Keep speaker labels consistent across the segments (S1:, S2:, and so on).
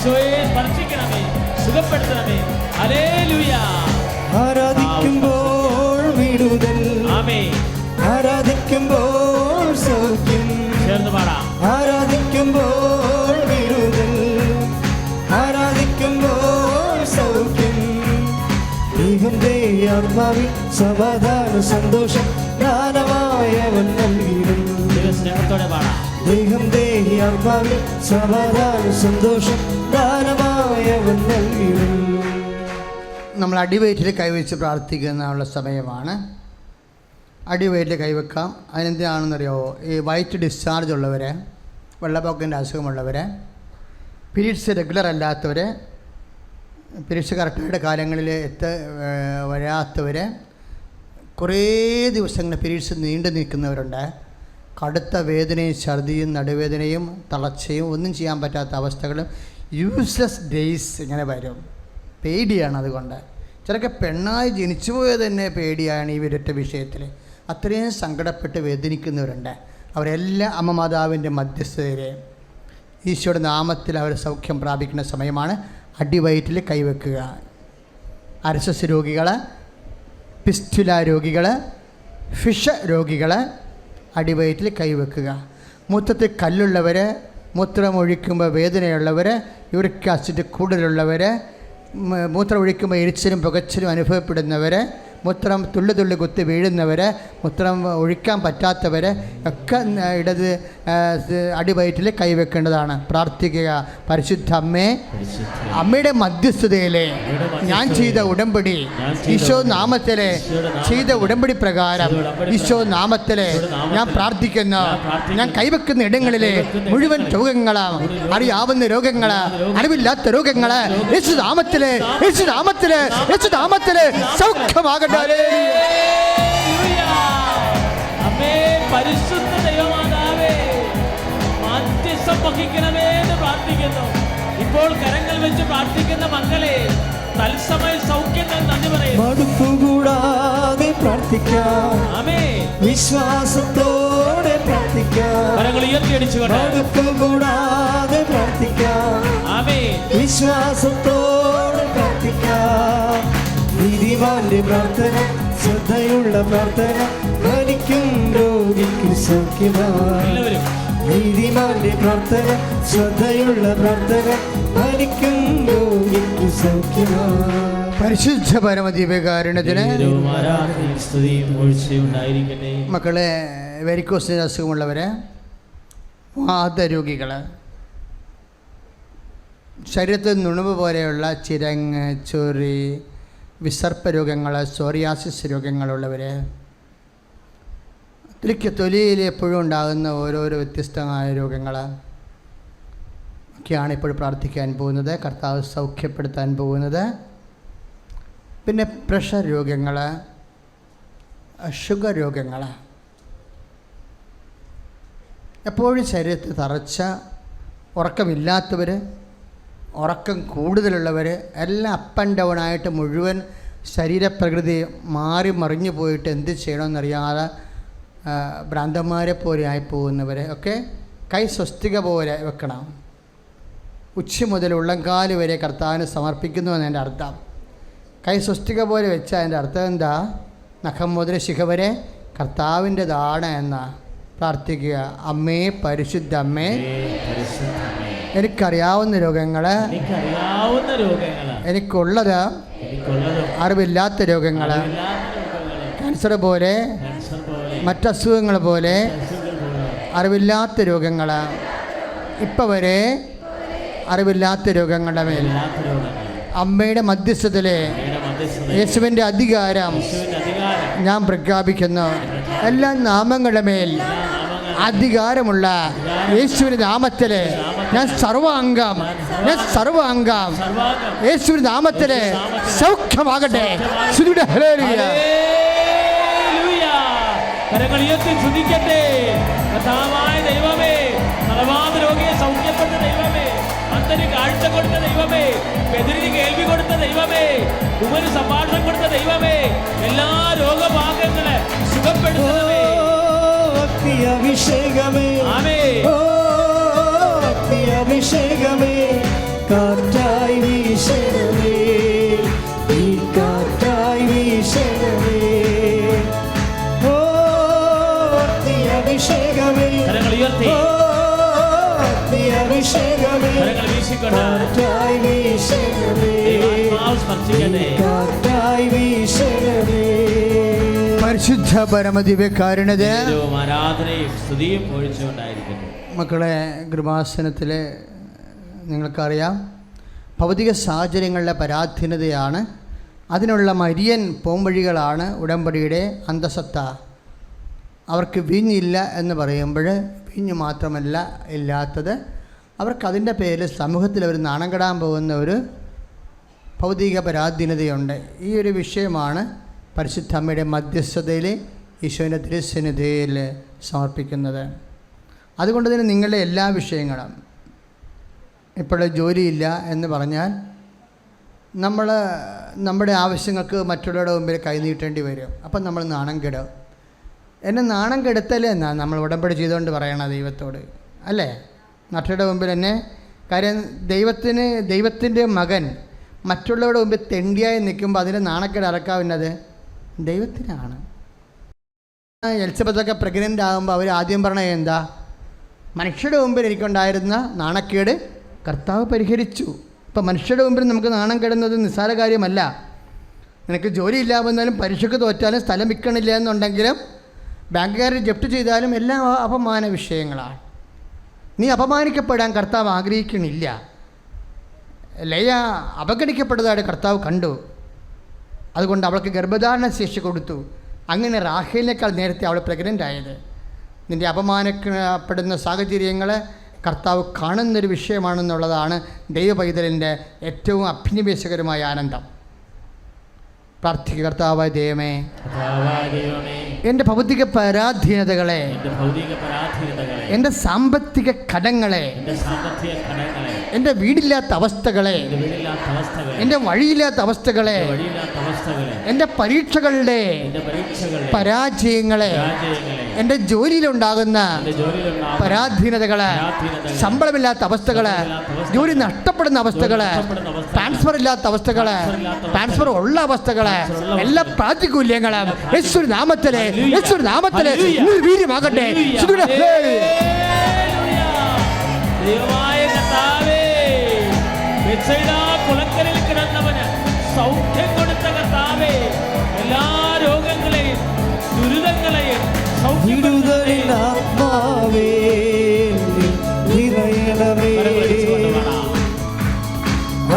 S1: ഈശോയെ സ്പർശിക്കണമേ, സുഖപ്പെടുത്തണമേ. ഹല്ലേലൂയ.
S2: ആരാധിക്കുമ്പോൾ വിടുതൽ,
S1: ആമേൻ.
S2: ആരാധിക്കുമ്പോൾ സൗഖ്യം,
S1: ചേർന്ന് പാടാം.
S2: ആരാധിക്കുമ്പോൾ വിടുതൽ, ആരാധിക്കുമ്പോൾ സൗഖ്യം. ദൈവന്റെ ആത്മാവിൽ സമാധാന സന്തോഷം ദാനമായവൻ നൽകിയിടും.
S1: സ്നേഹത്തോടെ പാടാം.
S2: ദൈവന്റെ ആത്മാവിൽ സമാധാന സന്തോഷം ദാനമായവൻ നൽകിയിടും. നമ്മൾ അടിവയറ്റിൽ കൈവച്ച് പ്രാർത്ഥിക്കാനുള്ള സമയമാണ്. അടിവയറ്റിൽ കൈവെക്കാം. അതിനെന്തിനാണെന്നറിയാമോ? ഈ വൈറ്റ് ഡിസ്ചാർജ് ഉള്ളവർ, വെള്ളപ്പൊക്കത്തിൻ്റെ അസുഖമുള്ളവർ, പീരീഡ്സ് റെഗുലർ അല്ലാത്തവർ, പീരീഡ്സ് കറക്റ്റായിട്ട് കാലങ്ങളിൽ വരാത്തവർ, കുറേ ദിവസങ്ങൾ പീരീഡ്സ് നീണ്ടു നിൽക്കുന്നവരുണ്ട്. കടുത്ത വേദനയും ഛർദിയും നടുവേദനയും തളർച്ചയും ഒന്നും ചെയ്യാൻ പറ്റാത്ത അവസ്ഥകളും യൂസ്ലെസ് ഡേയ്സ് ഇങ്ങനെ വരും. പേടിയാണ്. അതുകൊണ്ട് ചിലർക്ക് പെണ്ണായി ജനിച്ചു പോയത് തന്നെ പേടിയാണ് ഈ ഒരൊറ്റ വിഷയത്തിൽ. അത്രയും സങ്കടപ്പെട്ട് വേദനിക്കുന്നവരുണ്ട്. അവരെല്ലാം അമ്മ മാതാവിൻ്റെ മധ്യസ്ഥതയിൽ ഈശോയുടെ നാമത്തിൽ അവർ സൗഖ്യം പ്രാപിക്കുന്ന സമയമാണ്. അടിവയറ്റിൽ കൈവെക്കുക. അർശസ് രോഗികൾ, പിസ്റ്റുല രോഗികൾ, ഫിഷ് രോഗികൾ അടിവയറ്റിൽ കൈവെക്കുക. മൂത്രത്തിൽ കല്ലുള്ളവർ, മൂത്രമൊഴിക്കുമ്പോൾ വേദനയുള്ളവർ, യൂറിക് ആസിഡ് കൂടുതലുള്ളവർ, മൂത്രം ഒഴിക്കുമ്പോൾ എരിച്ചിലും പുകച്ചിലും അനുഭവപ്പെടുന്നവർ, മൂത്രം തുള്ളി കുത്തി വീഴുന്നവർ, മൂത്രം ഒഴിക്കാൻ പറ്റാത്തവർ ഒക്കെ ഇടത് അടിവയറ്റിൽ കൈവെക്കേണ്ടതാണ്. പ്രാർത്ഥിക്കുക. പരിശുദ്ധ അമ്മേ, അമ്മയുടെ മധ്യസ്ഥതയിലെ ഞാൻ ചെയ്ത ഉടമ്പടി, ഈശോ നാമത്തിലെ ചെയ്ത ഉടമ്പടി പ്രകാരം ഈശോ നാമത്തിലെ ഞാൻ പ്രാർത്ഥിക്കുന്നു. ഞാൻ കൈവെക്കുന്ന ഇടങ്ങളിലെ മുഴുവൻ രോഗങ്ങള്, അറിയാവുന്ന രോഗങ്ങള്, അറിവില്ലാത്ത രോഗങ്ങള് യേശു നാമത്തിലെ യേശു നാമത്തിലെ യേശു നാമത്തിലെ സൗഖ്യമാകട്ടെ.
S1: പരിശുദ്ധ ദൈവമാതാവേ, മധ്യസ്ഥം വഹിക്കണമേ എന്ന് പ്രാർത്ഥിക്കുന്നു. ഇപ്പോൾ കരങ്ങൾ വെച്ച് പ്രാർത്ഥിക്കുന്ന മക്കളെ തത്സമയ സൗഖ്യങ്ങൾ നന്ദി പറയുന്നു.
S2: മടുപ്പുകൂടാതെ പ്രാർത്ഥിക്കാം.
S1: ആമേൻ.
S2: വിശ്വാസത്തോടെ പ്രാർത്ഥിക്കാം.
S1: കരങ്ങൾ ഉയർത്തിയടിച്ചുകൊണ്ട്
S2: മടുപ്പുകൂടാതെ പ്രാർത്ഥിക്കാം.
S1: ആമേൻ.
S2: വിശ്വാസത്തോടെ പ്രാർത്ഥിക്കാം. നീതിമാന്റെ പ്രാർത്ഥന, ശ്രദ്ധയുള്ള പ്രാർത്ഥന, മരിക്കും രോഗിക്ക് സൗഖ്യമാണ്. നീതിമാന്റെ പ്രാർത്ഥന, ശ്രദ്ധയുള്ള പ്രാർത്ഥന, മരിക്കും രോഗിക്ക് സൗഖ്യമാണ്. പരിശുദ്ധ പരമദിവ്യകാരുണ്യത്തിന് മക്കളെ, വെരിക്കോസിന് അസുഖമുള്ളവർ, വാതരോഗികൾ, ശരീരത്തിൽ നുണുവ് പോലെയുള്ള ചിരങ്ങ്, ചൊറി, വിസർപ്പ രോഗങ്ങൾ, സോറിയാസിസ് രോഗങ്ങളുള്ളവർ, തൊലിയിൽ എപ്പോഴും ഉണ്ടാകുന്ന ഓരോരോ വ്യത്യസ്തമായ രോഗങ്ങൾ ഒക്കെയാണ് ഇപ്പോൾ പ്രാർത്ഥിക്കാൻ പോകുന്നത്. കർത്താവ് സൗഖ്യപ്പെടുത്താൻ പോകുന്നത്. പിന്നെ പ്രഷർ രോഗങ്ങൾ, ഷുഗർ രോഗങ്ങൾ, എപ്പോഴും ശരീരത്തിൽ തറച്ച, ഉറക്കമില്ലാത്തവർ, ഉറക്കം കൂടുതലുള്ളവർ, എല്ലാം അപ്പ് ആൻഡ് ഡൗൺ ആയിട്ട് മുഴുവൻ ശരീരപ്രകൃതി മാറി മറിഞ്ഞു പോയിട്ട് എന്ത് ചെയ്യണമെന്നറിയാതെ ഭ്രാന്തന്മാരെ പോലെ ആയി പോകുന്നവരെ ഒക്കെ കൈ സ്വസ്തിക പോലെ വെക്കണം. ഉച്ച മുതൽ ഉള്ളംകാല് വരെ കർത്താവിന് സമർപ്പിക്കുന്നു എന്നതിൻ്റെ അർത്ഥം. കൈ സ്വസ്തിക പോലെ വെച്ചാൽ അതിൻ്റെ അർത്ഥം എന്താ? നഖം മുതൽ ശിഖ വരെ കർത്താവിൻ്റെതാണ് എന്ന് പ്രാർത്ഥിക്കുക. അമ്മേ, പരിശുദ്ധ അമ്മേ, എനിക്കറിയാവുന്ന രോഗങ്ങൾ, എനിക്കുള്ളത് അറിവില്ലാത്ത രോഗങ്ങൾ, ക്യാൻസർ പോലെ, മറ്റസുഖങ്ങൾ പോലെ അറിവില്ലാത്ത രോഗങ്ങൾ, ഇപ്പം വരെ അറിവില്ലാത്ത രോഗങ്ങളുടെ മേൽ അമ്മയുടെ മധ്യസ്ഥതയിലെ യേശുവിൻ്റെ അധികാരം ഞാൻ പ്രഖ്യാപിക്കുന്നു. എല്ലാ നാമങ്ങളുടെ മേൽ അധികാരമുള്ള യേശുവിൻ്റെ നാമത്തിൽ ഞാൻ സർവാംഗം യേശുവിൻ്റെ നാമത്തിൽ സൗഖ്യമാകട്ടെ.
S1: കരങ്ങൾ ഉയർത്തി സ്തുതിക്കട്ടെ. കർത്താവായ ദൈവമേ, തലവാത രോഗിയെ സൗഖ്യപ്പെട്ട ദൈവമേ, അന്തന് കാഴ്ച കൊടുത്ത ദൈവമേ, ബദിരിന് കേൾവി കൊടുത്ത ദൈവമേ, ഉമന് സംഭാഷണം കൊടുത്ത ദൈവമേ, എല്ലാ രോഗഭാഗങ്ങളെ സുഖപ്പെടുത്തണമേ.
S2: അഭിഷേകമേ,
S1: ആമേൻ.
S2: അഭിഷേകമേ,
S3: കാറ്റായി വീശണമേ, നീ കാറ്റായി വീശണമേ. ഓ നീ അഭിഷേകമേ,
S1: കരങ്ങൾ ഉയർത്തി
S3: ഓ നീ അഭിഷേകമേ,
S1: കരങ്ങൾ വീശിക്കൊണ്ട്
S3: കാറ്റായി വീശണമേ,
S1: ദൈവാത്മാവ് സ്പർശിക്കട്ടെ.
S3: കാറ്റായി വീശണമേ.
S2: പരിശുദ്ധ പരമദിവ്യകാരുണ്യത്തിന്
S1: ഏറ്റവും ആരാധനയും സ്തുതിയും ഒഴിച്ചുകൊണ്ടായിരിക്കട്ടെ.
S2: മക്കളെ, കൃപാസനത്തിൽ നിങ്ങൾക്കറിയാം, ഭൗതിക സാഹചര്യങ്ങളിലെ പരാധീനതയാണ്, അതിനുള്ള മരിയൻ പോംവഴികളാണ് ഉടമ്പടിയുടെ അന്തസത്ത. അവർക്ക് വീഞ്ഞില്ല എന്ന് പറയുമ്പോൾ വീഞ്ഞ് മാത്രമല്ല ഇല്ലാത്തത്, അവർക്കതിൻ്റെ പേരിൽ സമൂഹത്തിൽ അവർ നാണം കെടാൻ പോകുന്ന ഒരു ഭൗതിക പരാധീനതയുണ്ട്. ഈ ഒരു വിഷയമാണ് പരിശുദ്ധ അമ്മയുടെ മധ്യസ്ഥതയിൽ ഈശോൻ്റെ തിരുസന്നിധിയിൽ സമർപ്പിക്കുന്നത്. അതുകൊണ്ട് തന്നെ നിങ്ങളുടെ എല്ലാ വിഷയങ്ങളും, ഇപ്പോൾ ജോലിയില്ല എന്ന് പറഞ്ഞാൽ നമ്മൾ നമ്മുടെ ആവശ്യങ്ങൾക്ക് മറ്റുള്ളവരുടെ മുമ്പിൽ കൈനീട്ടേണ്ടി വരും. അപ്പം നമ്മൾ നാണം കെടും. എന്നെ നാണം കെടുത്തല്ലേ എന്നാ നമ്മൾ ഉടമ്പടി ചെയ്തുകൊണ്ട് പറയണം ദൈവത്തോട്, അല്ലേ? മറ്റുള്ളവരുടെ മുമ്പിൽ എന്നെ, കാര്യം ദൈവത്തിൻ്റെ മകൻ മറ്റുള്ളവരുടെ മുമ്പിൽ തെണ്ടിയായി നിൽക്കുമ്പോൾ അതിൻ്റെ നാണക്കേട് അറക്കാവുന്നത് ദൈവത്തിനാണ്. എലിസബത്തൊക്കെ പ്രഗ്നൻ്റ് ആകുമ്പോൾ അവർ ആദ്യം പറഞ്ഞത് എന്താ? മനുഷ്യരുടെ മുമ്പിൽ എനിക്കുണ്ടായിരുന്ന നാണക്കേട് കർത്താവ് പരിഹരിച്ചു. ഇപ്പം മനുഷ്യരുടെ മുമ്പിൽ നമുക്ക് നാണം കെടുന്നത് നിസ്സാര കാര്യമല്ല. നിനക്ക് ജോലി ഇല്ല വന്നാലും പരീക്ഷയ്ക്ക് തോറ്റാലും സ്ഥലം വിൽക്കണില്ല എന്നുണ്ടെങ്കിലും ബാങ്കുകാർ ജപ്തി ചെയ്താലും എല്ലാം അപമാന വിഷയങ്ങളാണ്. നീ അപമാനിക്കപ്പെടാൻ കർത്താവ് ആഗ്രഹിക്കണില്ല. ലയ അപഗണിക്കപ്പെട്ടതായിട്ട് കർത്താവ് കണ്ടു. അതുകൊണ്ട് അവൾക്ക് ഗർഭധാരണ ശേഷി കൊടുത്തു. അങ്ങനെ റാഹേലിനേക്കാൾ നേരത്തെ അവൾ പ്രഗ്നൻ്റ് ആയത്. നിൻ്റെ അപമാനപ്പെടുന്ന സാഹചര്യങ്ങൾ കർത്താവ് കാണുന്നൊരു വിഷയമാണെന്നുള്ളതാണ് ദൈവപൈതലിൻ്റെ ഏറ്റവും അഭിനിവേശകരമായ ആനന്ദം. പ്രാർത്ഥിക്കുക. കർത്താവായ ദൈവമേ, എൻ്റെ ഭൗതിക പരാധീനതകളെ, എൻ്റെ സാമ്പത്തിക കടങ്ങളെ, എൻ്റെ വീടില്ലാത്ത അവസ്ഥകളെ, എൻ്റെ വഴിയില്ലാത്ത അവസ്ഥകളെ, എൻ്റെ പരീക്ഷകളുടെ പരാജയങ്ങളെ, എൻ്റെ ജോലിയിലുണ്ടാകുന്ന പരാധീനതകള്, ശമ്പളമില്ലാത്ത അവസ്ഥകള്, ജോലി നഷ്ടപ്പെടുന്ന അവസ്ഥകള്, ട്രാൻസ്ഫർ ഇല്ലാത്ത അവസ്ഥകള്, ട്രാൻസ്ഫർ ഉള്ള അവസ്ഥകള്, എല്ലാ പ്രാതികൂല്യങ്ങളും യേശുവിന്റെ നാമത്തിലെ വീര്യമാകട്ടെ.
S1: കുളക്കരയിൽ കിടന്നവന് സൗഖ്യം കൊടുത്ത കർത്താവേ, എല്ലാ രോഗങ്ങളെയും ദുരിതങ്ങളെയും
S3: ആത്മാവേ നിറയണമേ,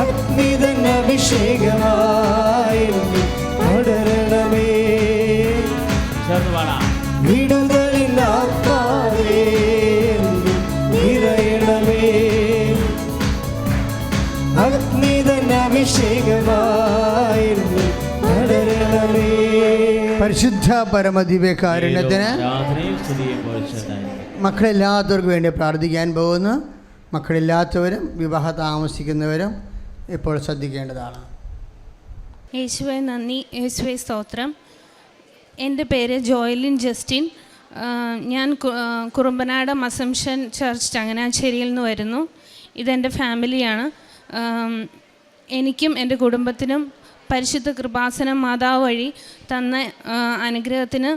S3: അഗ്നിതൻ അഭിഷേകമായി പടരണമേ, വിടുതലിൻ ആത്മാവേ നിറയണമേ, അഗ്നിതൻ അഭിഷേകമായി പടരണമേ.
S2: പരിശുദ്ധ പരമദിവ്യകാരുണ്യത്തിന് മക്കളെല്ലാത്തവർക്കും വേണ്ടി പ്രാർത്ഥിക്കാൻ പോകുന്നു. മക്കളില്ലാത്തവരും വിവാഹ താമസിക്കുന്നവരും ഇപ്പോൾ ശ്രദ്ധിക്കേണ്ടതാണ്.
S4: യേശുവെ നന്ദി, യേശുവെ സ്തോത്രം. എൻ്റെ പേര് ജോയലിൻ ജസ്റ്റിൻ. ഞാൻ കുറുമ്പനാട് അസംഷൻ ചർച്ച് ചങ്ങനാശ്ശേരിയിൽ നിന്ന് വരുന്നു. ഇതെൻ്റെ ഫാമിലിയാണ്. എനിക്കും എൻ്റെ കുടുംബത്തിനും പരിശുദ്ധ കൃപാസനം മാതാവ് വഴി തന്ന അനുഗ്രഹത്തിന്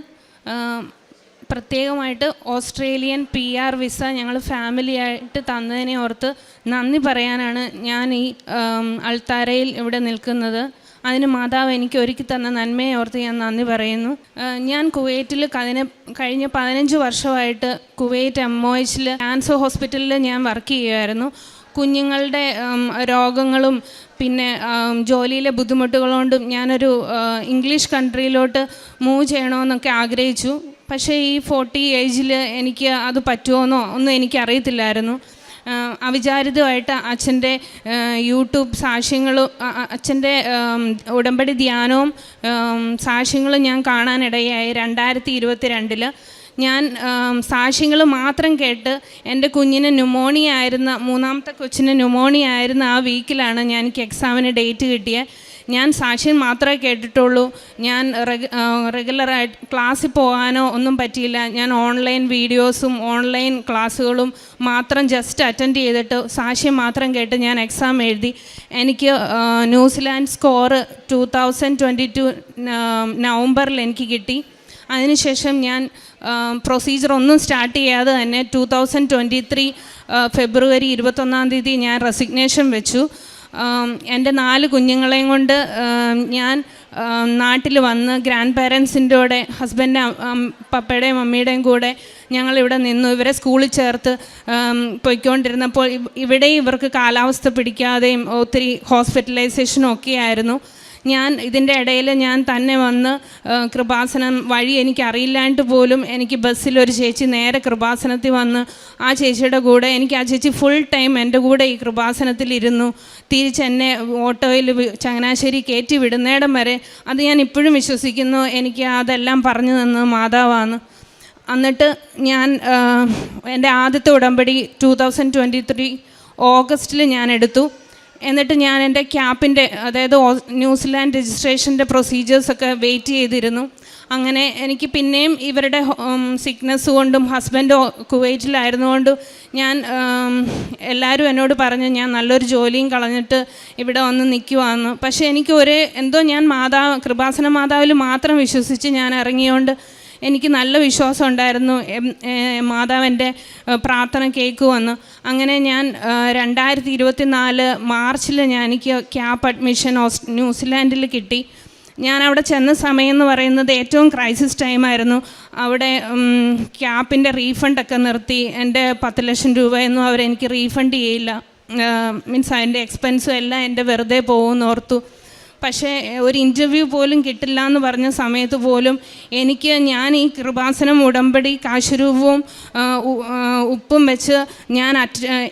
S4: പ്രത്യേകമായിട്ട് ഓസ്ട്രേലിയൻ PR വിസ ഞങ്ങൾ ഫാമിലിയായിട്ട് തന്നതിനെ ഓർത്ത് നന്ദി പറയാനാണ് ഞാൻ ഈ അൾത്താരയിൽ ഇവിടെ നിൽക്കുന്നത്. അതിന് മാതാവ് എനിക്ക് ഒരുക്കി തന്ന നന്മയെ ഓർത്ത് ഞാൻ നന്ദി പറയുന്നു. ഞാൻ കുവൈറ്റിൽ കഴിഞ്ഞ 15 വർഷമായിട്ട് കുവൈറ്റ് MOHൽ ക്യാൻസർ ഹോസ്പിറ്റലിൽ ഞാൻ വർക്ക് ചെയ്യുമായിരുന്നു. കുഞ്ഞുങ്ങളുടെ രോഗങ്ങളും പിന്നെ ജോലിയിലെ ബുദ്ധിമുട്ടുകളുകൊണ്ടും ഞാനൊരു ഇംഗ്ലീഷ് കൺട്രിയിലോട്ട് മൂവ് ചെയ്യണമെന്നൊക്കെ ആഗ്രഹിച്ചു. പക്ഷേ ഈ 40 ഏജിൽ എനിക്ക് അത് പറ്റുമോയെന്നോ ഒന്നും എനിക്കറിയത്തില്ലായിരുന്നു. അവിചാരിതമായിട്ട് അച്ഛൻ്റെ യൂട്യൂബ് സാക്ഷ്യങ്ങളും അച്ഛൻ്റെ ഉടമ്പടി ധ്യാനവും സാക്ഷ്യങ്ങളും ഞാൻ കാണാനിടയായി. 2022 ഞാൻ സാക്ഷ്യങ്ങൾ മാത്രം കേട്ട് എൻ്റെ കുഞ്ഞിന് ന്യൂമോണിയ ആയിരുന്ന 3ാമത്തെ കൊച്ചിന് ന്യൂമോണിയ ആയിരുന്ന ആ വീക്കിലാണ് ഞാൻ എനിക്ക് എക്സാമിന് ഡേറ്റ് കിട്ടിയത്. ഞാൻ സാക്ഷ്യം മാത്രമേ കേട്ടിട്ടുള്ളൂ. ഞാൻ റെഗുലറായിട്ട് ക്ലാസ്സിൽ പോകാനോ ഒന്നും പറ്റിയില്ല. ഞാൻ ഓൺലൈൻ വീഡിയോസും ഓൺലൈൻ ക്ലാസ്സുകളും മാത്രം ജസ്റ്റ് അറ്റൻഡ് ചെയ്തിട്ട് സാക്ഷ്യം മാത്രം കേട്ട് ഞാൻ എക്സാം എഴുതി. എനിക്ക് ന്യൂസിലാൻഡ് സ്കോർ 2022 നവംബറിൽ എനിക്ക് കിട്ടി. അതിനുശേഷം ഞാൻ പ്രൊസീജിയർ ഒന്നും സ്റ്റാർട്ട് ചെയ്യാതെ തന്നെ 2023 ഫെബ്രുവരി 21 ഞാൻ റെസിഗ്നേഷൻ വെച്ചു. എൻ്റെ 4 കുഞ്ഞുങ്ങളെയും കൊണ്ട് ഞാൻ നാട്ടിൽ വന്ന് ഗ്രാൻഡ് പാരൻസിൻ്റെ കൂടെ ഹസ്ബൻഡ് പപ്പയുടെയും മമ്മിയുടെയും കൂടെ ഞങ്ങളിവിടെ നിന്നു. ഇവരെ സ്കൂളിൽ ചേർത്ത് പോയിക്കൊണ്ടിരുന്നപ്പോൾ ഇവിടെ ഇവർക്ക് കാലാവസ്ഥ പിടിക്കാതെയും ഒത്തിരി ഹോസ്പിറ്റലൈസേഷനും ഒക്കെ ആയിരുന്നു. ഞാൻ ഇതിൻ്റെ ഇടയിൽ ഞാൻ തന്നെ വന്ന് കൃപാസനം വഴി എനിക്കറിയില്ലാണ്ട് പോലും എനിക്ക് ബസ്സിലൊരു ചേച്ചി നേരെ കൃപാസനത്തിൽ വന്ന് ആ ചേച്ചിയുടെ കൂടെ എനിക്ക് ആ ചേച്ചി ഫുൾ ടൈം എൻ്റെ കൂടെ ഈ കൃപാസനത്തിലിരുന്നു. തിരിച്ചെന്നെ ഓട്ടോയിൽ ചങ്ങനാശ്ശേരി കയറ്റി വിടുന്നിടം വരെ അത് ഞാൻ ഇപ്പോഴും വിശ്വസിക്കുന്നു എനിക്ക് അതെല്ലാം പറഞ്ഞു തന്നത് മാതാവാണ്. എന്നിട്ട് ഞാൻ എൻ്റെ ആദ്യത്തെ ഉടമ്പടി 2023 ഓഗസ്റ്റിൽ ഞാൻ എടുത്തു. എന്നിട്ട് ഞാൻ എൻ്റെ ക്യാപ്പിൻ്റെ അതായത് ന്യൂസിലാൻഡ് രജിസ്ട്രേഷൻ്റെ പ്രൊസീജിയേഴ്സൊക്കെ വെയിറ്റ് ചെയ്തിരുന്നു. അങ്ങനെ എനിക്ക് പിന്നെയും ഇവരുടെ സിക്നസ് കൊണ്ടും ഹസ്ബൻഡ് കുവൈറ്റിലായിരുന്നുകൊണ്ടും ഞാൻ എല്ലാവരും എന്നോട് പറഞ്ഞു ഞാൻ നല്ലൊരു ജോലിയും കളഞ്ഞിട്ട് ഇവിടെ വന്ന് നിൽക്കുവാന്ന്. പക്ഷേ എനിക്ക് എന്തോ ഞാൻ കൃപാസന മാതാവിൽ മാത്രം വിശ്വസിച്ച് ഞാൻ ഇറങ്ങിയോണ്ട് എനിക്ക് നല്ല വിശ്വാസം ഉണ്ടായിരുന്നു മാതാവിൻ്റെ പ്രാർത്ഥന കേൾക്കുമെന്ന്. അങ്ങനെ ഞാൻ 2024 മാർച്ചിൽ എനിക്ക് ക്യാപ്പ് അഡ്മിഷൻ ന്യൂസിലാൻഡിൽ കിട്ടി. ഞാൻ അവിടെ ചെന്ന സമയം എന്ന് പറയുന്നത് ഏറ്റവും ക്രൈസിസ് ടൈമായിരുന്നു. അവിടെ ക്യാപ്പിൻ്റെ റീഫണ്ടൊക്കെ നിർത്തി. എൻ്റെ 10 ലക്ഷം രൂപയൊന്നും അവരെനിക്ക് റീഫണ്ട് ചെയ്യില്ല. മീൻസ് അതിൻ്റെ എക്സ്പെൻസും എല്ലാം എൻ്റെ വെറുതെ പോകുമെന്ന് ഓർത്തു. പക്ഷേ ഒരു ഇൻ്റർവ്യൂ പോലും കിട്ടില്ല എന്ന് പറഞ്ഞ സമയത്ത് പോലും ഞാൻ ഈ കൃപാസനം ഉടമ്പടി കാശുരൂപവും ഉപ്പും വെച്ച്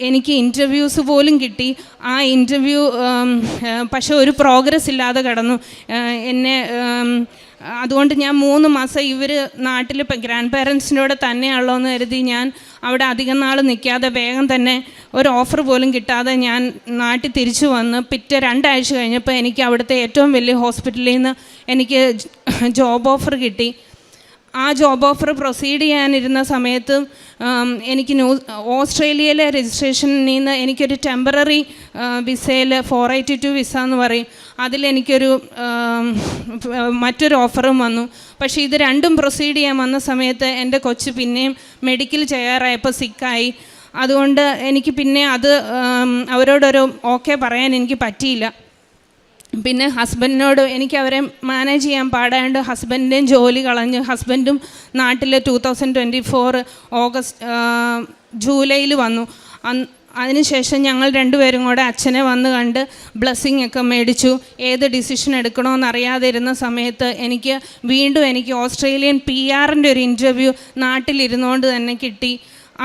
S4: എനിക്ക് ഇൻ്റർവ്യൂസ് പോലും കിട്ടി. ആ ഇൻ്റർവ്യൂ പക്ഷേ ഒരു പ്രോഗ്രസ് ഇല്ലാതെ കിടന്നു. അതുകൊണ്ട് ഞാൻ 3 മാസം ഇവർ നാട്ടിൽ ഗ്രാൻഡ് പാരൻസിൻ്റെ കൂടെ തന്നെയാണല്ലോ എന്ന് കരുതി ഞാൻ അവിടെ അധികം നാൾ നിൽക്കാതെ വേഗം തന്നെ ഒരു ഓഫർ പോലും കിട്ടാതെ ഞാൻ നാട്ടിൽ തിരിച്ചു വന്ന് പിറ്റേ 2 ആഴ്ച കഴിഞ്ഞപ്പോൾ എനിക്ക് അവിടുത്തെ ഏറ്റവും വലിയ ഹോസ്പിറ്റലിൽ നിന്ന് എനിക്ക് ജോബ് ഓഫർ കിട്ടി. ആ ജോബ് ഓഫർ പ്രൊസീഡ് ചെയ്യാനിരുന്ന സമയത്ത് എനിക്ക് ഓസ്ട്രേലിയയിലെ രജിസ്ട്രേഷനിൽ നിന്ന് എനിക്കൊരു ടെമ്പററി വിസയിൽ 482 വിസ എന്ന് പറയും, അതിലെനിക്കൊരു മറ്റൊരു ഓഫറും വന്നു. പക്ഷേ ഇത് രണ്ടും പ്രൊസീഡ് ചെയ്യാൻ വന്ന സമയത്ത് എൻ്റെ കൊച്ച് പിന്നെയും മെഡിക്കൽ ചെയ്യാറായപ്പോൾ സിക്കായി. അതുകൊണ്ട് എനിക്ക് പിന്നെ അവരോടൊരു ഓക്കെ പറയാൻ എനിക്ക് പറ്റിയില്ല. പിന്നെ ഹസ്ബൻഡിനോട് എനിക്ക് അവരെ മാനേജ് ചെയ്യാൻ പാടാണ്ട് ഹസ്ബൻഡിൻ്റെയും ജോലി കളഞ്ഞ് ഹസ്ബൻഡും നാട്ടിൽ 2024 ജൂലൈയിൽ വന്നു. അതിനുശേഷം ഞങ്ങൾ 2 പേരും കൂടെ അച്ഛനെ വന്ന് കണ്ട് ബ്ലെസ്സിങ് ഒക്കെ മേടിച്ചു. ഏത് ഡിസിഷൻ എടുക്കണമെന്ന് അറിയാതെ ഇരുന്ന സമയത്ത് എനിക്ക് ഓസ്ട്രേലിയൻ PR-ൻ്റെ ഒരു ഇൻ്റർവ്യൂ നാട്ടിലിരുന്നുകൊണ്ട് തന്നെ കിട്ടി.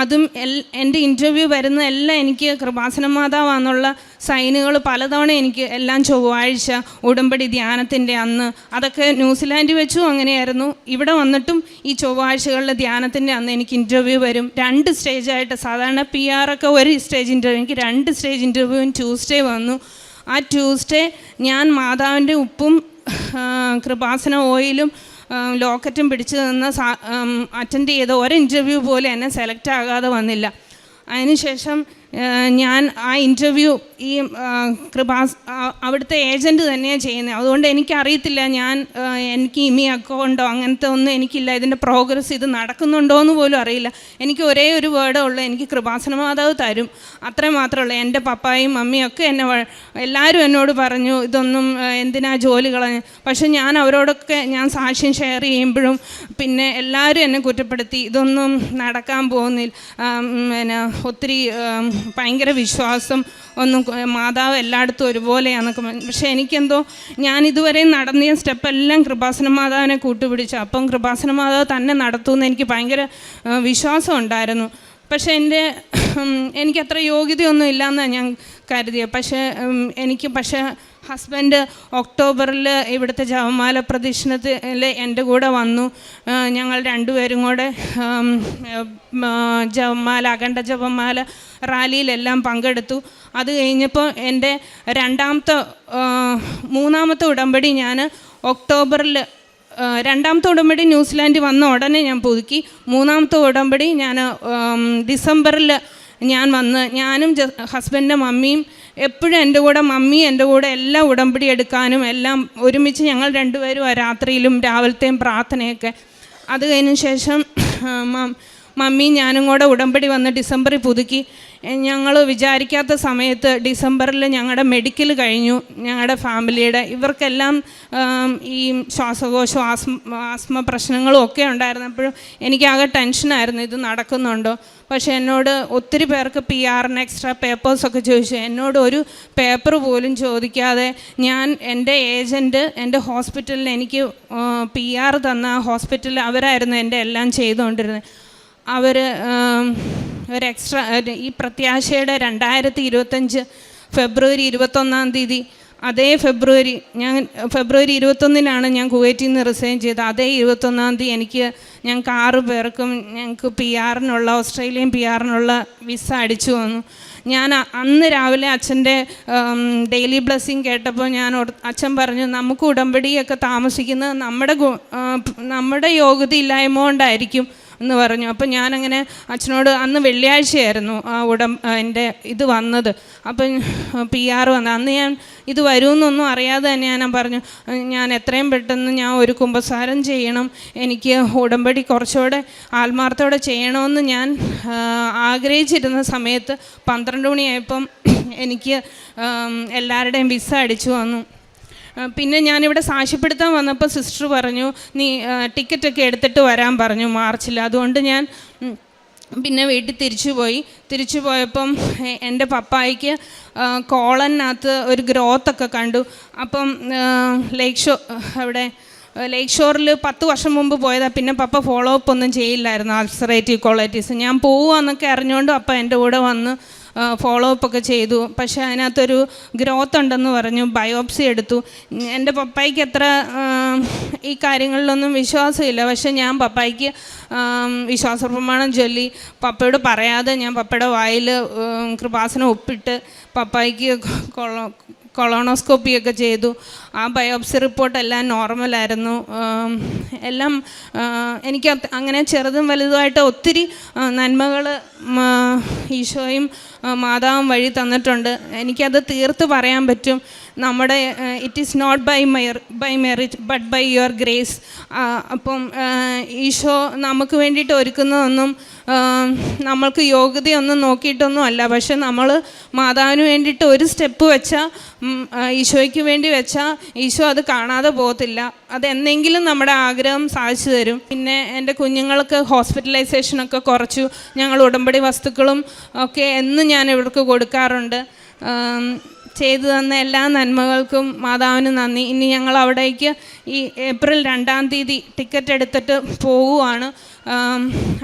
S4: അതും എൻ്റെ ഇൻ്റർവ്യൂ വരുന്ന എല്ലാം എനിക്ക് കൃപാസന മാതാവാന്നുള്ള സൈനുകൾ പലതവണ എനിക്ക് എല്ലാം ചൊവ്വാഴ്ച ഉടമ്പടി ധ്യാനത്തിൻ്റെ അന്ന് അതൊക്കെ ന്യൂസിലാൻഡിൽ വെച്ചും അങ്ങനെയായിരുന്നു. ഇവിടെ വന്നിട്ടും ഈ ചൊവ്വാഴ്ചകളിലെ ധ്യാനത്തിൻ്റെ അന്ന് എനിക്ക് ഇൻ്റർവ്യൂ വരും. 2 സ്റ്റേജായിട്ട്. സാധാരണ PR-ഒക്കെ ഒരു സ്റ്റേജ് ഇൻ്റർവ്യൂ, എനിക്ക് 2 സ്റ്റേജ് ഇൻ്റർവ്യൂവും ട്യൂസ്ഡേ വന്നു. ആ ട്യൂസ്ഡേ ഞാൻ മാതാവിൻ്റെ ഉപ്പും കൃപാസന ഓയിലും ലോക്കറ്റും പിടിച്ച് നിന്ന് അറ്റൻഡ് ചെയ്ത ഒരു ഇൻ്റർവ്യൂ പോലും എന്നെ സെലക്ട് ആകാതെ വന്നില്ല. അതിനുശേഷം ഞാൻ ആ ഇൻ്റർവ്യൂ ഈ അവിടുത്തെ ഏജൻറ്റ് തന്നെയാണ് ചെയ്യുന്നത്. അതുകൊണ്ട് എനിക്കറിയത്തില്ല എനിക്ക് ഇമി അക്കൗണ്ടോ അങ്ങനത്തെ ഒന്നും എനിക്കില്ല. ഇതിൻ്റെ പ്രോഗ്രസ് ഇത് നടക്കുന്നുണ്ടോ എന്ന് പോലും അറിയില്ല. എനിക്ക് ഒരേ ഒരു വേർഡേ ഉള്ളൂ, എനിക്ക് കൃപാസന മാതാവ് തരും, അത്രയും മാത്രമേ ഉള്ളൂ. എൻ്റെ പപ്പായും മമ്മിയും ഒക്കെ എല്ലാവരും എന്നോട് പറഞ്ഞു ഇതൊന്നും എന്തിനാ ജോലി കളഞ്ഞ്. പക്ഷെ ഞാൻ അവരോടൊക്കെ ഞാൻ സാക്ഷ്യം ഷെയർ ചെയ്യുമ്പോഴും പിന്നെ എല്ലാവരും എന്നെ കുറ്റപ്പെടുത്തി, ഇതൊന്നും നടക്കാൻ പോകുന്നില്ല, ഒത്തിരി ഭയങ്കര വിശ്വാസം ഒന്നും മാതാവ് എല്ലായിടത്തും ഒരുപോലെയാണെന്നൊക്കെ. പക്ഷേ എനിക്കെന്തോ ഞാൻ ഇതുവരെ നടന്നിയ സ്റ്റെപ്പെല്ലാം കൃപാസന മാതാവിനെ കൂട്ടുപിടിച്ചു. അപ്പം കൃപാസന മാതാവ് തന്നെ നടത്തുമെന്ന് എനിക്ക് ഭയങ്കര വിശ്വാസം ഉണ്ടായിരുന്നു. പക്ഷേ എനിക്കത്ര യോഗ്യതയൊന്നും ഇല്ലയെന്നാണ് ഞാൻ കരുതിയത്. പക്ഷേ ഹസ്ബൻഡ് ഒക്ടോബറിൽ ഇവിടുത്തെ ജപമാല പ്രദക്ഷിണത്തിൽ എൻ്റെ കൂടെ വന്നു. ഞങ്ങൾ രണ്ടുപേരും കൂടെ ജപമാല, അഖണ്ഡ ജപമാല റാലിയിലെല്ലാം പങ്കെടുത്തു. അത് കഴിഞ്ഞപ്പോൾ എൻ്റെ മൂന്നാമത്തെ ഉടമ്പടി ഞാൻ ഒക്ടോബറിൽ, രണ്ടാമത്തെ ഉടമ്പടി ന്യൂസിലാൻഡ് വന്ന ഉടനെ ഞാൻ പുതുക്കി. മൂന്നാമത്തെ ഉടമ്പടി ഞാൻ ഡിസംബറിൽ ഞാൻ വന്ന്, ഞാനും ഹസ്ബൻഡിൻ്റെ മമ്മിയും എപ്പോഴും എൻ്റെ കൂടെ, മമ്മി എൻ്റെ കൂടെ എല്ലാ ഉടമ്പടി എടുക്കാനും എല്ലാം ഒരുമിച്ച് ഞങ്ങൾ രണ്ടുപേരും രാത്രിയിലും രാവിലത്തെയും പ്രാർത്ഥനയൊക്കെ. അത് കഴിഞ്ഞ ശേഷം മമ്മി ഞാനും കൂടെ ഉടമ്പടി വന്ന് ഡിസംബറിൽ പുതുക്കി. ഞങ്ങൾ വിചാരിക്കാത്ത സമയത്ത് ഡിസംബറിൽ ഞങ്ങളുടെ മെഡിക്കൽ കഴിഞ്ഞു. ഞങ്ങളുടെ ഫാമിലിയുടെ ഇവർക്കെല്ലാം ഈ ശ്വാസകോശം, ആസ്മ പ്രശ്നങ്ങളും ഒക്കെ ഉണ്ടായിരുന്നപ്പോഴും എനിക്കാകെ ടെൻഷനായിരുന്നു, ഇത് നടക്കുന്നുണ്ടോ. പക്ഷേ എന്നോട് ഒത്തിരി പേർക്ക് PR-ന് എക്സ്ട്രാ പേപ്പേഴ്സൊക്കെ ചോദിച്ചു. എന്നോട് ഒരു പേപ്പർ പോലും ചോദിക്കാതെ ഞാൻ, എൻ്റെ ഏജൻറ്റ് എൻ്റെ ഹോസ്പിറ്റലിൽ എനിക്ക് PR തന്ന ഹോസ്പിറ്റലിൽ അവരായിരുന്നു എൻ്റെ എല്ലാം ചെയ്തുകൊണ്ടിരുന്നത്. അവർ ഒരു എക്സ്ട്രാ ഈ പ്രത്യാശയുടെ 2025 ഫെബ്രുവരി 21 അതേ ഫെബ്രുവരി, ഫെബ്രുവരി 21 ഞാൻ കുവൈറ്റിൽ നിന്ന് റിസൈൻ ചെയ്തത്. അതേ 21 ഞങ്ങൾക്ക് 6 പേർക്കും ഞങ്ങൾക്ക് PR-നുള്ള, ഓസ്ട്രേലിയൻ PR-നുള്ള വിസ അടിച്ചു വന്നു. ഞാൻ അന്ന് രാവിലെ അച്ഛൻ്റെ ഡെയിലി ബ്ലെസ്സിങ് കേട്ടപ്പോൾ അച്ഛൻ പറഞ്ഞു, നമുക്ക് ഉടമ്പടിയൊക്കെ താമസിക്കുന്നത് നമ്മുടെ യോഗ്യത ഇല്ലായ്മ കൊണ്ടായിരിക്കും എന്ന് പറഞ്ഞു. അപ്പം ഞാനങ്ങനെ അച്ഛനോട്, അന്ന് വെള്ളിയാഴ്ചയായിരുന്നു എൻ്റെ ഇത് വന്നത്, അപ്പം PR വന്നത്. അന്ന് ഞാൻ ഇത് വരുമെന്നൊന്നും അറിയാതെ തന്നെ ഞാൻ പറഞ്ഞു, ഞാൻ എത്രയും പെട്ടെന്ന് ഞാൻ ഒരു കുമ്പസാരം ചെയ്യണം, എനിക്ക് ഉടമ്പടി കുറച്ചുകൂടെ ആത്മാർത്ഥത്തോടെ ചെയ്യണമെന്ന് ഞാൻ ആഗ്രഹിച്ചിരുന്ന സമയത്ത് 12 മണിയായപ്പം എനിക്ക് എല്ലാവരുടെയും വിസ അടിച്ചു വന്നു. പിന്നെ ഞാനിവിടെ സാക്ഷ്യപ്പെടുത്താൻ വന്നപ്പോൾ സിസ്റ്റർ പറഞ്ഞു, നീ ടിക്കറ്റൊക്കെ എടുത്തിട്ട് വരാൻ പറഞ്ഞു മാർച്ചിൽ. അതുകൊണ്ട് ഞാൻ പിന്നെ വീട്ടിൽ തിരിച്ചു പോയപ്പം എൻ്റെ പപ്പായ്ക്ക് കോളനകത്ത് ഒരു ഗ്രോത്തൊക്കെ കണ്ടു. അപ്പം ലേക്ക് ഷോറിൽ 10 വർഷം മുമ്പ് പോയതാണ്. പിന്നെ പപ്പ ഫോളോ അപ്പ് ഒന്നും ചെയ്യില്ലായിരുന്നു, അൾസറേറ്റീവ് കോളൈറ്റിസ്. ഞാൻ പോവുകയെന്നൊക്കെ അറിഞ്ഞുകൊണ്ട് അപ്പ എൻ്റെ കൂടെ വന്ന് ഫോളോ അപ്പൊക്കെ ചെയ്തു. പക്ഷേ അതിനകത്തൊരു ഗ്രോത്ത് ഉണ്ടെന്ന് പറഞ്ഞു. ബയോപ്സി എടുത്തു. എൻ്റെ പപ്പായ്ക്ക് അത്ര ഈ കാര്യങ്ങളിലൊന്നും വിശ്വാസമില്ല. പക്ഷേ ഞാൻ പപ്പായ്ക്ക് വിശ്വാസ പ്രമാണം ചൊല്ലി പപ്പയോട് പറയാതെ ഞാൻ പപ്പയുടെ വായിൽ കൃപാസനം ഒപ്പിട്ട് പപ്പായ്ക്ക് കൊളോണോസ്കോപ്പിയൊക്കെ ചെയ്തു. ആ ബയോപ്സി റിപ്പോർട്ടെല്ലാം നോർമലായിരുന്നു. എല്ലാം എനിക്ക് അങ്ങനെ ചെറുതും വലുതുമായിട്ട് ഒത്തിരി നന്മകൾ ഈശോയും മാതാവും വഴി തന്നിട്ടുണ്ട്. എനിക്കത് തീർത്ത് പറയാൻ പറ്റും. നമ്മുടെ it is not by merit but by your grace. അപ്പം ഈശോ നമുക്ക് വേണ്ടിയിട്ട് ഒരുക്കുന്നതൊന്നും നമ്മൾക്ക് യോഗ്യതയൊന്നും നോക്കിയിട്ടൊന്നും അല്ല. പക്ഷെ നമ്മൾ മാതാവിന് വേണ്ടിയിട്ട് ഒരു സ്റ്റെപ്പ് വെച്ചാൽ, ഈശോയ്ക്ക് വേണ്ടി വെച്ചാൽ ഈശോ അത് കാണാതെ പോകത്തില്ല. അതെന്തെങ്കിലും നമ്മുടെ ആഗ്രഹം സാധിച്ചു തരും. പിന്നെ എൻ്റെ കുഞ്ഞുങ്ങൾക്ക് ഹോസ്പിറ്റലൈസേഷനൊക്കെ കുറച്ചു. ഞങ്ങൾ ഉടമ്പടി വസ്തുക്കളും ഒക്കെ എന്നും ഞാൻ ഇവർക്ക് കൊടുക്കാറുണ്ട്. ചെയ്തു തന്ന എല്ലാ നന്മകൾക്കും മാതാവിന് നന്ദി. ഇനി ഞങ്ങൾ അവിടേക്ക് ഈ ഏപ്രിൽ 2 ടിക്കറ്റ് എടുത്തിട്ട് പോവുകയാണ്.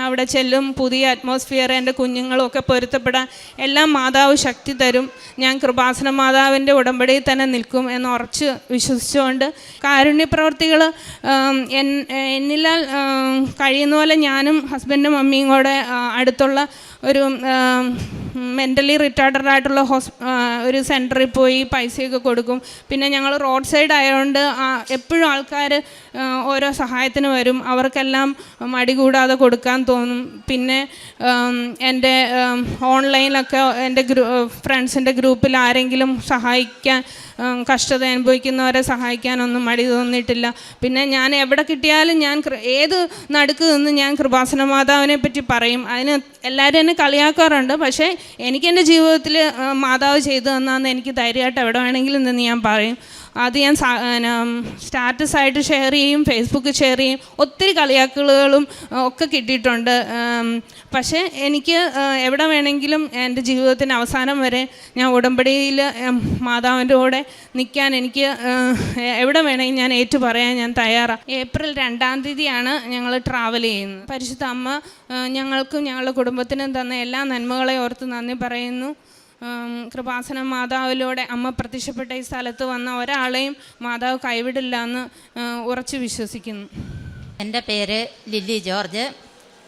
S4: അവിടെ ചെല്ലും. പുതിയ അറ്റ്മോസ്ഫിയർ, എൻ്റെ കുഞ്ഞുങ്ങളും ഒക്കെ പൊരുത്തപ്പെടാൻ എല്ലാം മാതാവ് ശക്തി തരും. ഞാൻ കൃപാസന മാതാവിൻ്റെ ഉടമ്പടിയിൽ തന്നെ നിൽക്കും എന്ന് ഉറച്ച് വിശ്വസിച്ചുകൊണ്ട് കാരുണ്യപ്രവർത്തികൾ എന്നിലാൽ കഴിയുന്ന പോലെ ഞാനും ഹസ്ബൻഡും മമ്മിയും കൂടെ അടുത്തുള്ള ഒരു മെൻ്റലി റിട്ടാർഡഡ് ആയിട്ടുള്ള ഒരു സെൻറ്ററിൽ പോയി പൈസയൊക്കെ കൊടുക്കും. പിന്നെ ഞങ്ങൾ റോഡ് സൈഡ് ആയതുകൊണ്ട് എപ്പോഴും ആൾക്കാർ ഓരോ സഹായത്തിന് വരും. അവർക്കെല്ലാം മടി കൂടാതെ കൊടുക്കാൻ തോന്നും. പിന്നെ എൻ്റെ ഓൺലൈനിലൊക്കെ എൻ്റെ ഫ്രണ്ട്സിൻ്റെ ഗ്രൂപ്പിൽ ആരെങ്കിലും സഹായിക്കാൻ, കഷ്ടത അനുഭവിക്കുന്നവരെ സഹായിക്കാനൊന്നും മടി തോന്നിയിട്ടില്ല. പിന്നെ ഞാൻ എവിടെ കിട്ടിയാലും ഞാൻ ഏത് നടുക്ക് നിന്ന് ഞാൻ കൃപാസന മാതാവിനെ പറ്റി പറയും. അതിന് എല്ലാവരും എന്നെ കളിയാക്കാറുണ്ട്. പക്ഷേ എനിക്കെൻ്റെ ജീവിതത്തിൽ മാതാവ് ചെയ്തു തന്നാന്ന് എനിക്ക് ധൈര്യമായിട്ട് എവിടെ വേണമെങ്കിലും നിന്ന് ഞാൻ പറയും. അത് ഞാൻ സ്റ്റാറ്റസായിട്ട് ഷെയർ ചെയ്യും, ഫേസ്ബുക്കിൽ ഷെയർ ചെയ്യും. ഒത്തിരി കളിയാക്കലുകളും ഒക്കെ കിട്ടിയിട്ടുണ്ട്. പക്ഷേ എനിക്ക് എവിടെ വേണമെങ്കിലും എൻ്റെ ജീവിതത്തിൻ്റെ അവസാനം വരെ ഞാൻ ഉടമ്പടിയിൽ മാതാവിൻ്റെ കൂടെ നിൽക്കാൻ എനിക്ക് എവിടെ വേണമെങ്കിലും ഞാൻ ഏറ്റു പറയാൻ ഞാൻ തയ്യാറാണ്. ഏപ്രിൽ 2 ഞങ്ങൾ ട്രാവൽ ചെയ്യുന്നത്. പരിശുദ്ധ അമ്മ ഞങ്ങൾക്കും ഞങ്ങളുടെ കുടുംബത്തിനും തന്ന എല്ലാ നന്മകളെ ഓർത്ത് നന്ദി പറയുന്നു. കൃപാസന മാതാവിലൂടെ അമ്മ പ്രത്യക്ഷപ്പെട്ട ഈ സ്ഥലത്ത് വന്ന ഒരാളെയും മാതാവ് കൈവിടില്ല എന്ന് ഉറച്ചു വിശ്വസിക്കുന്നു.
S5: എൻ്റെ പേര് ലില്ലി ജോർജ്.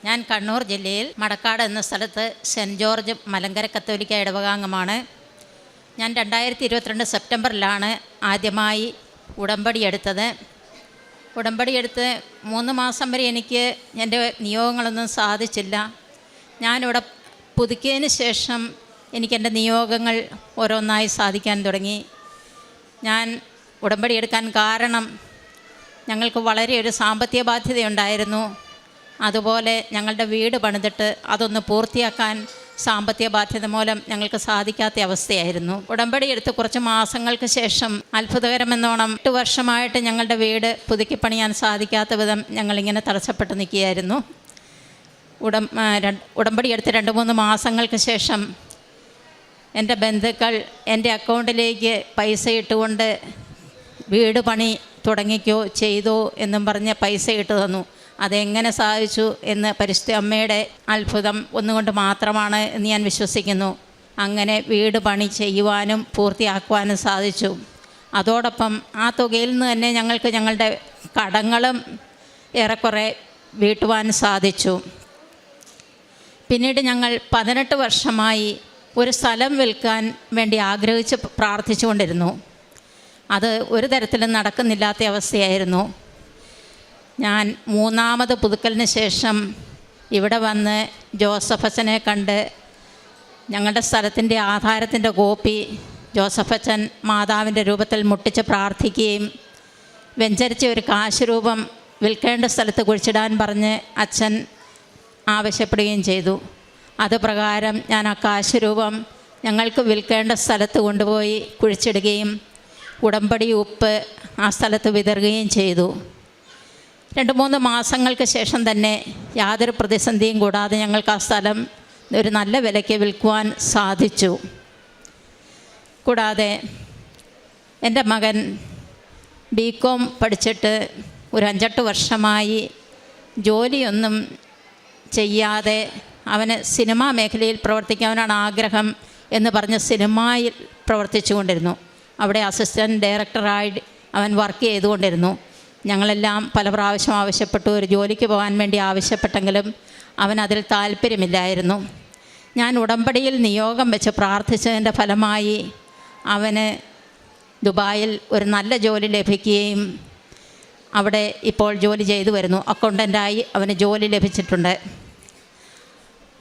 S5: ഞാൻ കണ്ണൂർ ജില്ലയിൽ മടക്കാട് എന്ന സ്ഥലത്ത് സെൻറ്റ് ജോർജ് മലങ്കര കത്തോലിക്ക ഇടവകാംഗമാണ്. ഞാൻ 2022 സെപ്റ്റംബറിലാണ് ആദ്യമായി ഉടമ്പടി എടുത്തത്. ഉടമ്പടി എടുത്ത് 3 മാസം വരെ എനിക്ക് എൻ്റെ നിയോഗങ്ങളൊന്നും സാധിച്ചില്ല. ഞാനിവിടെ പുതുക്കിയതിന് ശേഷം എനിക്കെൻ്റെ നിയോഗങ്ങൾ ഓരോന്നായി സാധിക്കാൻ തുടങ്ങി. ഞാൻ ഉടമ്പടി എടുക്കാൻ കാരണം ഞങ്ങൾക്ക് വളരെ ഒരു സാമ്പത്തിക ബാധ്യതയുണ്ടായിരുന്നു. അതുപോലെ ഞങ്ങളുടെ വീട് പണിതിട്ട് അതൊന്ന് പൂർത്തിയാക്കാൻ സാമ്പത്തിക ബാധ്യത മൂലം ഞങ്ങൾക്ക് സാധിക്കാത്ത അവസ്ഥയായിരുന്നു. ഉടമ്പടി എടുത്ത് കുറച്ച് മാസങ്ങൾക്ക് ശേഷം അത്ഭുതകരമെന്നോണം 8 വർഷമായിട്ട് ഞങ്ങളുടെ വീട് പുതുക്കി പണിയാൻ സാധിക്കാത്ത വിധം ഞങ്ങളിങ്ങനെ തടസ്സപ്പെട്ട് നിൽക്കുകയായിരുന്നു. ഉടമ്പടി എടുത്ത് 2-3 മാസങ്ങൾക്ക് ശേഷം എൻ്റെ ബന്ധുക്കൾ എൻ്റെ അക്കൗണ്ടിലേക്ക് പൈസ ഇട്ടുകൊണ്ട് വീട് പണി തുടങ്ങിക്കോ ചെയ്തോ എന്നും പറഞ്ഞ് പൈസ ഇട്ട് തന്നു. അതെങ്ങനെ സാധിച്ചു എന്ന് പരിശുദ്ധ അമ്മയുടെ അത്ഭുതം ഒന്നുകൊണ്ട് മാത്രമാണ് എന്ന് ഞാൻ വിശ്വസിക്കുന്നു. അങ്ങനെ വീട് പണി ചെയ്യുവാനും പൂർത്തിയാക്കുവാനും സാധിച്ചു. അതോടൊപ്പം ആ തുകയിൽ നിന്ന് തന്നെ ഞങ്ങൾക്ക് ഞങ്ങളുടെ കടങ്ങളും ഏറെക്കുറെ വീട്ടുവാൻ സാധിച്ചു. പിന്നീട് ഞങ്ങൾ 18 വർഷമായി ഒരു സ്ഥലം വിൽക്കാൻ വേണ്ടി ആഗ്രഹിച്ച് പ്രാർത്ഥിച്ചുകൊണ്ടിരുന്നു. അത് ഒരു തരത്തിലും നടക്കുന്നില്ലാത്ത അവസ്ഥയായിരുന്നു. ഞാൻ 3ാമത് പുതുക്കലിന് ശേഷം ഇവിടെ വന്ന് ജോസഫച്ചനെ കണ്ട് ഞങ്ങളുടെ സ്ഥലത്തിൻ്റെ ആധാരത്തിൻ്റെ കോപ്പി ജോസഫച്ചൻ മാതാവിൻ്റെ രൂപത്തിൽ മുട്ടിച്ച് പ്രാർത്ഥിക്കുകയും വെഞ്ചരിച്ച ഒരു കാശ് രൂപം വിൽക്കേണ്ട സ്ഥലത്ത് കുഴിച്ചിടാൻ പറഞ്ഞ് അച്ഛൻ ആവശ്യപ്പെടുകയും ചെയ്തു. അതുപ്രകാരം ഞാൻ ആ കാശ് രൂപം ഞങ്ങൾക്ക് വിൽക്കേണ്ട സ്ഥലത്ത് കൊണ്ടുപോയി കുഴിച്ചിടുകയും ഉടമ്പടി ഉപ്പ് ആ സ്ഥലത്ത് വിതറുകയും ചെയ്തു. 2-3 മാസങ്ങൾക്ക് ശേഷം തന്നെ യാതൊരു പ്രതിസന്ധിയും കൂടാതെ ഞങ്ങൾക്ക് ആ സ്ഥലം ഒരു നല്ല വിലയ്ക്ക് വിൽക്കുവാൻ സാധിച്ചു. കൂടാതെ എൻ്റെ മകൻ BCom പഠിച്ചിട്ട് ഒരു 5-8 വർഷമായി ജോലിയൊന്നും ചെയ്യാതെ അവന് സിനിമാ മേഖലയിൽ പ്രവർത്തിക്കാനാണ് ആഗ്രഹം എന്ന് പറഞ്ഞ് സിനിമയിൽ പ്രവർത്തിച്ചു കൊണ്ടിരുന്നു. അവിടെ അസിസ്റ്റൻറ്റ് ഡയറക്ടറായി അവൻ വർക്ക് ചെയ്തുകൊണ്ടിരുന്നു. ഞങ്ങളെല്ലാം പല പ്രാവശ്യം ആവശ്യപ്പെട്ടു, ഒരു ജോലിക്ക് പോകാൻ വേണ്ടി ആവശ്യപ്പെട്ടെങ്കിലും അവൻ അതിൽ താല്പര്യമില്ലായിരുന്നു. ഞാൻ ഉടമ്പടിയിൽ നിയോഗം വെച്ച് പ്രാർത്ഥിച്ചതിൻ്റെ ഫലമായി അവന് ദുബായിൽ ഒരു നല്ല ജോലി ലഭിക്കുകയും അവിടെ ഇപ്പോൾ ജോലി ചെയ്തു വരുന്നു. അക്കൗണ്ടൻ്റായി അവന് ജോലി ലഭിച്ചിട്ടുണ്ട്.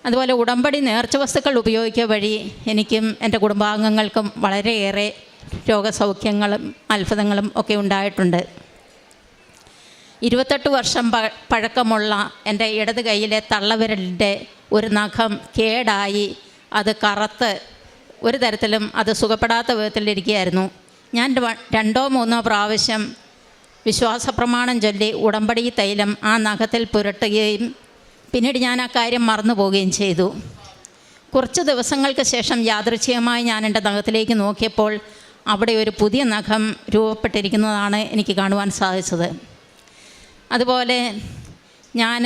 S5: അതുപോലെ ഉടമ്പടി നേർച്ച വസ്തുക്കൾ ഉപയോഗിക്കുക വഴി എനിക്കും എൻ്റെ കുടുംബാംഗങ്ങൾക്കും വളരെയേറെ രോഗസൗഖ്യങ്ങളും അത്ഭുതങ്ങളും ഒക്കെ ഉണ്ടായിട്ടുണ്ട്. 28 വർഷം പഴക്കമുള്ള എൻ്റെ ഇടത് കൈയിലെ തള്ളവിരലിൻ്റെ ഒരു നഖം കേടായി അത് കറുത്ത് ഒരു തരത്തിലും അത് സുഖപ്പെടാത്ത വിധത്തിലിരിക്കുകയായിരുന്നു. ഞാൻ 2-3 പ്രാവശ്യം വിശ്വാസപ്രമാണം ചൊല്ലി ഉടമ്പടി തൈലം ആ നഖത്തിൽ പുരട്ടുകയും പിന്നീട് ഞാൻ ആ കാര്യം മറന്നു പോവുകയും ചെയ്തു. കുറച്ച് ദിവസങ്ങൾക്ക് ശേഷം യാദൃച്ഛികമായി ഞാൻ എൻ്റെ നഖത്തിലേക്ക് നോക്കിയപ്പോൾ അവിടെ ഒരു പുതിയ നഖം രൂപപ്പെട്ടിരിക്കുന്നതാണ് എനിക്ക് കാണുവാൻ സാധിച്ചത്. അതുപോലെ ഞാൻ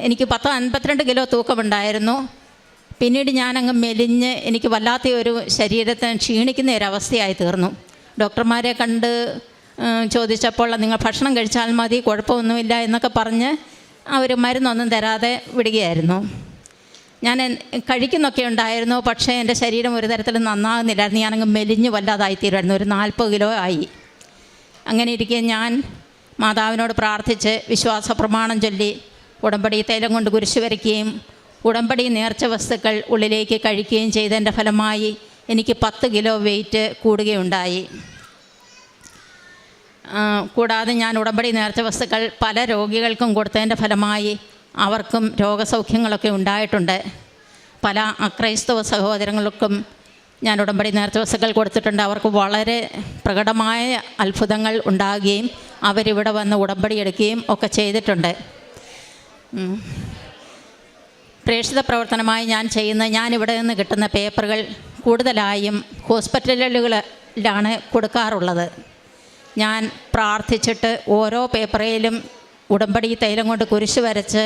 S5: എനിക്ക് 52 കിലോ തൂക്കമുണ്ടായിരുന്നു. പിന്നീട് ഞാനങ്ങ് മെലിഞ്ഞ് എനിക്ക് വല്ലാത്ത ഒരു ശരീരത്തിന് ക്ഷീണിക്കുന്ന ഒരവസ്ഥയായി തീർന്നു. ഡോക്ടർമാരെ കണ്ട് ചോദിച്ചപ്പോൾ നിങ്ങൾ ഭക്ഷണം കഴിച്ചാൽ മതി, കുഴപ്പമൊന്നുമില്ല എന്നൊക്കെ പറഞ്ഞ് അവർ മരുന്നൊന്നും തരാതെ വിടുകയായിരുന്നു. ഞാൻ കഴിക്കുന്നൊക്കെ ഉണ്ടായിരുന്നു, പക്ഷേ എൻ്റെ ശരീരം ഒരു തരത്തിലും നന്നാകുന്നില്ലായിരുന്നു. ഞാനങ്ങ് മെലിഞ്ഞ് വല്ലാതായിത്തീരുമായിരുന്നു. ഒരു 40 കിലോ ആയി. അങ്ങനെ ഇരിക്കെ ഞാൻ മാതാവിനോട് പ്രാർത്ഥിച്ച് വിശ്വാസപ്രമാണം ചൊല്ലി ഉടമ്പടി തൈലം കൊണ്ട് കുരിശ് വരയ്ക്കുകയും ഉടമ്പടി നേർച്ച വസ്തുക്കൾ ഉള്ളിലേക്ക് കഴിക്കുകയും ചെയ്തതിൻ്റെ ഫലമായി എനിക്ക് 10 കിലോ വെയിറ്റ് കൂടുകയുണ്ടായി. കൂടാതെ ഞാൻ ഉടമ്പടി നേർച്ച വസ്തുക്കൾ പല രോഗികൾക്കും കൊടുത്തതിൻ്റെ ഫലമായി അവർക്കും രോഗസൗഖ്യങ്ങളൊക്കെ ഉണ്ടായിട്ടുണ്ട്. പല അക്രൈസ്തവ സഹോദരങ്ങൾക്കും ഞാൻ ഉടമ്പടി നേർച്ച വസ്തുക്കൾ കൊടുത്തിട്ടുണ്ട്. അവർക്ക് വളരെ പ്രകടമായ അത്ഭുതങ്ങൾ ഉണ്ടാകുകയും അവരിവിടെ വന്ന് ഉടമ്പടി എടുക്കുകയും ഒക്കെ ചെയ്തിട്ടുണ്ട്. പ്രേക്ഷിത പ്രവർത്തനമായി ഞാനിവിടെ നിന്ന് കിട്ടുന്ന പേപ്പറുകൾ കൂടുതലായും ഹോസ്പിറ്റലുകളിലാണ് കൊടുക്കാറുള്ളത്. ഞാൻ പ്രാർത്ഥിച്ചിട്ട് ഓരോ പേപ്പറിലും ഉടമ്പടി തൈലം കൊണ്ട് കുരിശ് വരച്ച്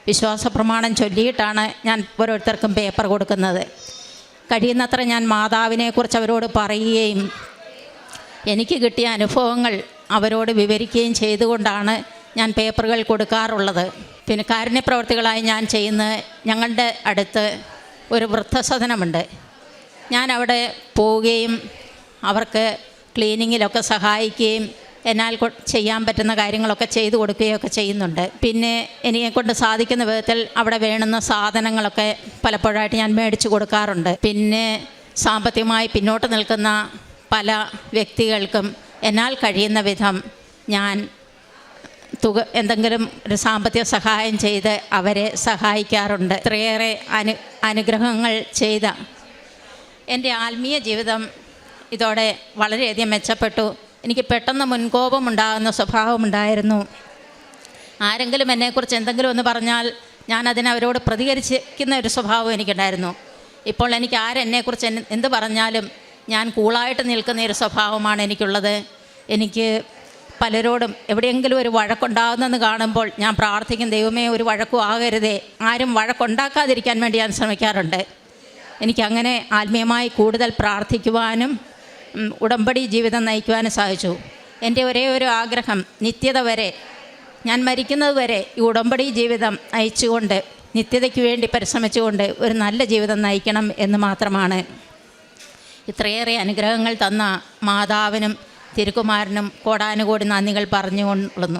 S5: വിശ്വാസ പ്രമാണം ചൊല്ലിയിട്ടാണ് ഞാൻ ഓരോരുത്തർക്കും പേപ്പർ കൊടുക്കുന്നത്. കഴിയുന്നത്ര ഞാൻ മാതാവിനെക്കുറിച്ച് അവരോട് പറയുകയും എനിക്ക് കിട്ടിയ അനുഭവങ്ങൾ അവരോട് വിവരിക്കുകയും ചെയ്തുകൊണ്ടാണ് ഞാൻ പേപ്പറുകൾ കൊടുക്കാറുള്ളത്. പിന്നെ കാരുണ്യപ്രവർത്തികളായി ഞാൻ ചെയ്യുന്നത്, ഞങ്ങളുടെ അടുത്ത് ഒരു വൃദ്ധസദനമുണ്ട്. ഞാൻ അവിടെ പോവുകയും അവർക്ക് ക്ലീനിങ്ങിലൊക്കെ സഹായിക്കുകയും എന്നാൽ ചെയ്യാൻ പറ്റുന്ന കാര്യങ്ങളൊക്കെ ചെയ്തു കൊടുക്കുകയൊക്കെ ചെയ്യുന്നുണ്ട്. പിന്നെ എന്നെക്കൊണ്ട് സാധിക്കുന്ന വിധത്തിൽ അവിടെ വേണ്ടുന്ന സാധനങ്ങളൊക്കെ പലപ്പോഴായിട്ട് ഞാൻ മേടിച്ചു കൊടുക്കാറുണ്ട്. പിന്നെ സാമ്പത്തികമായി പിന്നോട്ട് നിൽക്കുന്ന പല വ്യക്തികൾക്കും എന്നാൽ കഴിയുന്ന വിധം ഞാൻ എന്തെങ്കിലും ഒരു സാമ്പത്തിക സഹായം ചെയ്ത് അവരെ സഹായിക്കാറുണ്ട്. ഇത്രയേറെ അനുഗ്രഹങ്ങൾ ചെയ്ത എൻ്റെ ആത്മീയ ജീവിതം ഇതോടെ വളരെയധികം മെച്ചപ്പെട്ടു. എനിക്ക് പെട്ടെന്ന് മുൻകോപമുണ്ടാകുന്ന സ്വഭാവമുണ്ടായിരുന്നു. ആരെങ്കിലും എന്നെക്കുറിച്ച് എന്തെങ്കിലും ഒന്ന് പറഞ്ഞാൽ ഞാൻ അതിനവരോട് പ്രതികരിക്കുന്ന ഒരു സ്വഭാവം എനിക്കുണ്ടായിരുന്നു. ഇപ്പോൾ എനിക്ക് ആരെന്നെക്കുറിച്ച് എന്ത് പറഞ്ഞാലും ഞാൻ കൂളായിട്ട് നിൽക്കുന്ന ഒരു സ്വഭാവമാണ് എനിക്കുള്ളത്. എനിക്ക് പലരോടും എവിടെയെങ്കിലും ഒരു വഴക്കുണ്ടാകുന്നെന്ന് കാണുമ്പോൾ ഞാൻ പ്രാർത്ഥിക്കും, ദൈവമേ ഒരു വഴക്കും ആകരുതേ, ആരും വഴക്കുണ്ടാക്കാതിരിക്കാൻ വേണ്ടി ഞാൻ ശ്രമിക്കാറുണ്ട്. എനിക്കങ്ങനെ ആത്മീയമായി കൂടുതൽ പ്രാർത്ഥിക്കുവാനും ഉടമ്പടി ജീവിതം നയിക്കുവാനും സാധിച്ചു. എൻ്റെ ഒരേ ഒരു ആഗ്രഹം, നിത്യത വരെ, ഞാൻ മരിക്കുന്നത് വരെ ഈ ഉടമ്പടി ജീവിതം നയിച്ചുകൊണ്ട് നിത്യതയ്ക്ക് വേണ്ടി പരിശ്രമിച്ചുകൊണ്ട് ഒരു നല്ല ജീവിതം നയിക്കണം എന്ന് മാത്രമാണ്. ഇത്രയേറെ അനുഗ്രഹങ്ങൾ തന്ന മാതാവിനും തിരുക്കുമാരനും കോടാനുകോടി നന്ദികൾ പറഞ്ഞുകൊള്ളുന്നു.